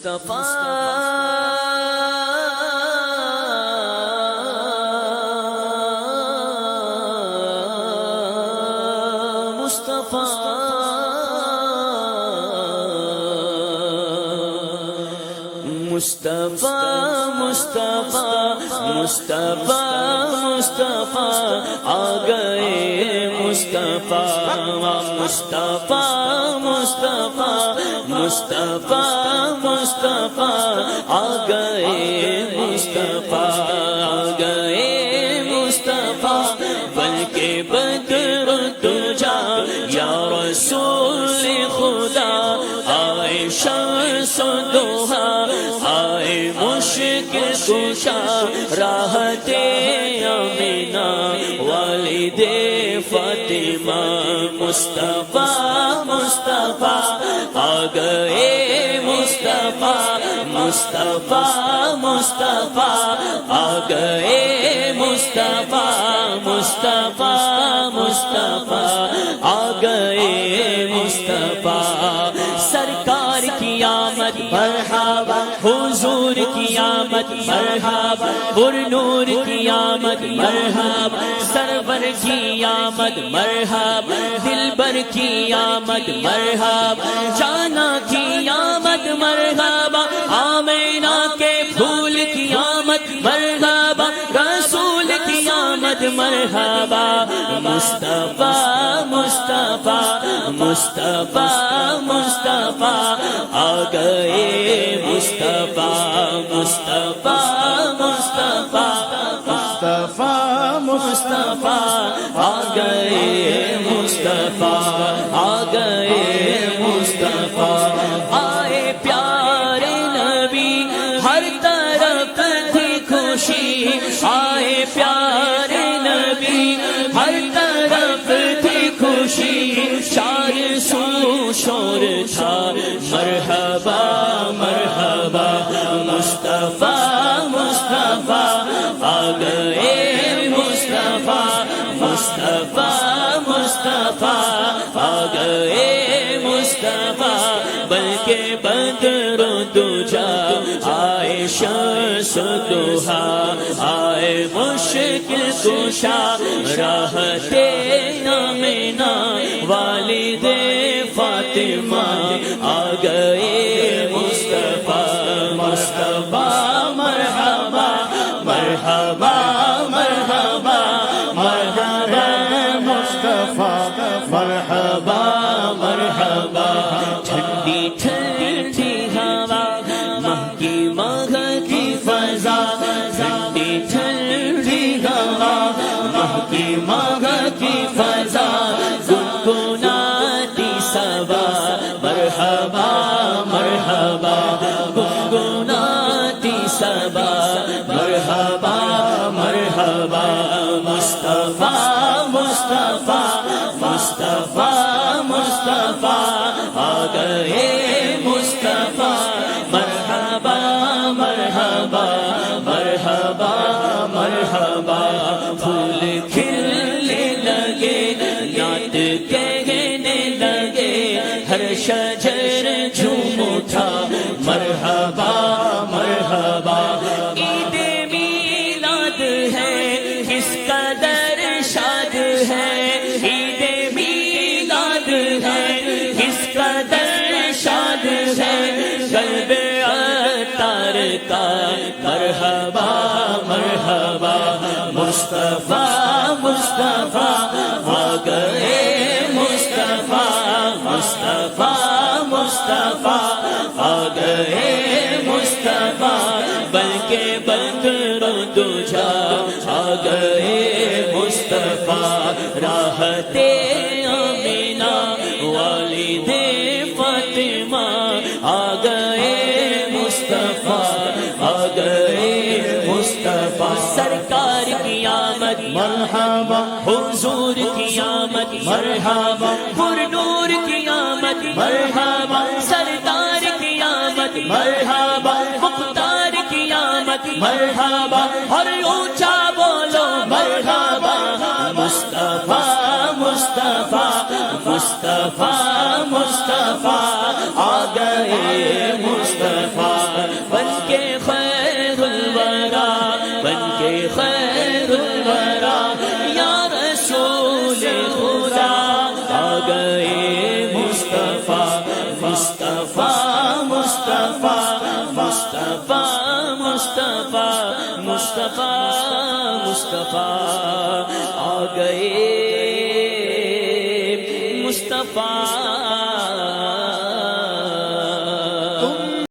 مصطفیٰ مصطفیٰ مصطفیٰ مصطفیٰ مصطفیٰ آ گئے مصطفیٰ مصطفیٰ مصطفیٰ مصطفیٰ مصطفیٰ آ گئے مصطفیٰ آ گئے مصطفیٰ بلکہ بدر تجا یا رسول خدا آئے شمس و دوحا آئے مشکل کشا راحت آمینہ والد فاطمہ مصطفیٰ مصطفیٰ آ گئے مصطفیٰ مصطفیٰ مصطفیٰ آ گئے مصطفیٰ مصطفیٰ مصطفیٰ آ گئے مصطفیٰ سرکار کی آمد مرحبا حضور کی آمد مرحبا پر نور کی آمد مرحبا سرور کی آمد مرحبا دلبر کی آمد مرحبا جانا کی آمد مرحبا آمینہ کے پھول کی آمد مرحبا رسول کی آمد مرحبا مصطفیٰ مصطفیٰ مصطفیٰ مصطفیٰ آ گئے مصطفیٰ مصطفیٰ مصطفیٰ مصطفیٰ مصطفیٰ آ گئے مصطفیٰ آ گئے مصطفیٰ آئے پیارے نبی ہر طرف تھی خوشی آئے پیارے نبی ہر طرف تھی خوشی چار سو شور تھا مرحبا مرحبا مصطفیٰ مصطفیٰ آ گئے مصطفیٰ مصطفیٰ مصطفیٰ آ گئے مصطفیٰ بلکہ بدر دجا آئے شمس دوحا آئے مشکل کشا راحت آمینہ والد فاطمہ آ گئے مصطفیٰ مصطفیٰ مرحبا مرحبا مرحبا مرحبا مصطفیٰ مرحبا مرحبا ٹھنڈی ٹھنڈی ہوا مہکی مہکی فضا ٹھنڈی ٹھنڈی ہوا مہکی مہکی فضا گنگناتی صبا مرحبا مرحبا گنگناتی صبا مرحبا مرحبا مصطفیٰ مصطفیٰ مصطفیٰ مصطفیٰ آ گئے مصطفیٰ مرحبا مرحبا مرحبا مرحبا پھول کھلنے لگے نعت کہنے لگے ہر شجر جھوم اٹھا مرحبا مرحبا عید میلاد ہے کس قدر شاد ہے عید میلاد ہے کس قدر شاد ہے قلب عطار کا مرحبا مرحبا مصطفیٰ مصطفیٰ آ گئے مصطفیٰ مصطفیٰ مصطفیٰ آ گئے مصطفیٰ بلکہ بدر دجا آ گئے مصطفیٰ راحت آمینہ والد فاطمہ آ گئے مصطفیٰ آ گئے مصطفیٰ سرکار کی آمد مرحبا حضور کی آمد مرحبا پر نور کی آمد مرحبا سردار کی آمد مرحبا مختار کی آمد مرحبا اور اونچا بولو مرحبا مصطفیٰ مصطفیٰ مصطفیٰ مصطفیٰ آ گئے مصطفیٰ مصطفیٰ مصطفیٰ مصطفیٰ مصطفیٰ مصطفیٰ آ گئے مصطفیٰ